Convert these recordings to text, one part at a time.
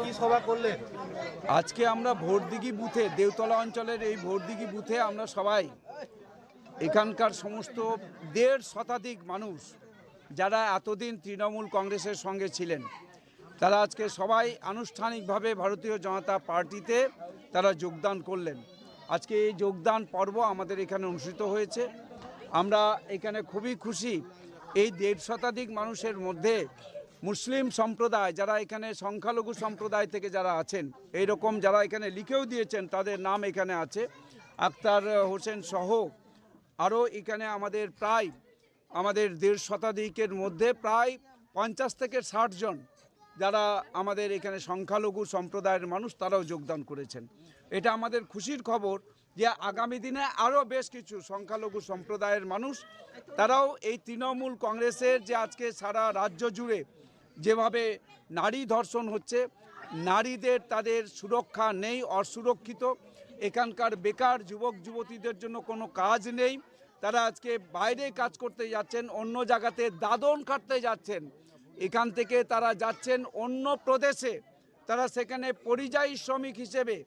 কি সভা করলেন? আজকে আমরা ভোটদিঘি বুথে, দেওতলা অঞ্চলের এই ভোটদিঘি বুথে আমরা সবাই এখানকার সমস্ত ১.৫ শতাধিক মানুষ যারা এতদিন তৃণমূল কংগ্রেসের সঙ্গে ছিলেন, তারা আজকে সবাই আনুষ্ঠানিকভাবে ভারতীয় জনতা পার্টিতে তারা যোগদান করলেন। আজকে এই যোগদান পর্ব আমাদের এখানে অনুষ্ঠিত হয়েছে। আমরা এখানে খুবই খুশি। এই ১.৫ শতাধিক মানুষের মধ্যে মুসলিম সম্প্রদায়, যারা এখানে সংখ্যালঘু সম্প্রদায় থেকে যারা আছেন, এইরকম যারা এখানে লিখেও দিয়েছেন তাদের নাম এখানে আছে, আক্তার হোসেন সহ আরও এখানে আমাদের প্রায় ১.৫ শতাধিকের মধ্যে প্রায় ৫০ থেকে ৬০ জন যারা আমাদের এখানে সংখ্যালঘু সম্প্রদায়ের মানুষ, তারাও যোগদান করেছেন। এটা আমাদের খুশির খবর যে আগামী দিনে আরও বেশ কিছু সংখ্যালঘু সম্প্রদায়ের মানুষ তারাও এই তৃণমূল কংগ্রেসের যে আজকে সারা রাজ্য জুড়ে যেভাবে নারী ধর্ষণ হচ্ছে, নারীদের তাদের সুরক্ষা নেই, অসুরক্ষিত, এখানকার বেকার যুবক যুবতীদের জন্য কোনো কাজ নেই, তারা আজকে বাইরে কাজ করতে যাচ্ছেন, অন্য জায়গাতে দাদন কাটতে যাচ্ছেন, এখান থেকে তারা যাচ্ছেন অন্য প্রদেশে, তারা সেখানে পরিযায়ী শ্রমিক হিসেবে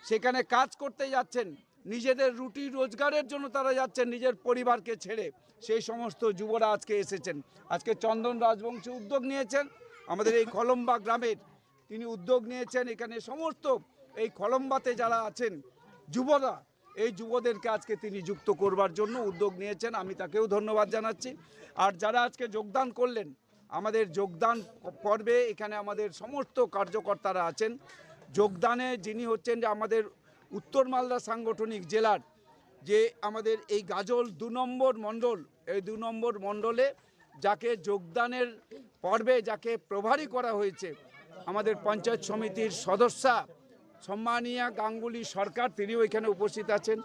সেখানে কাজ করতে যাচ্ছেন, নিজেদের রুটি রোজগারের জন্য তারা যাচ্ছেন নিজের পরিবারকে ছেড়ে। সেই সমস্ত যুবরা আজকে এসেছেন। আজকে চন্দন রাজবংশী উদ্যোগ নিয়েছেন, আমাদের এই কলম্বা গ্রামের তিনি উদ্যোগ নিয়েছেন, এখানে সমস্ত এই কলম্বাতে যারা আছেন যুবরা, এই যুবদেরকে আজকে তিনি যুক্ত করবার জন্য উদ্যোগ নিয়েছেন। আমি তাকেও ধন্যবাদ জানাচ্ছি। আর যারা আজকে যোগদান করলেন আমাদের যোগদান পর্বে, এখানে আমাদের সমস্ত কার্যকর্তারা আছেন। যোগদানে যিনি হচ্ছেন যে আমাদের উত্তর মালদা সাংগঠনিক জেলার যে আমাদের এই গাজল ২ নম্বর মণ্ডল, এই ২ নম্বর মণ্ডলে যাকে যোগদানের পর্বে যাকে প্রভারী করা হয়েছে, আমাদের পঞ্চায়েত সমিতির সদস্যা সম্মানীয়া গাঙ্গুলি সরকার, তিনিও এখানে উপস্থিত আছেন।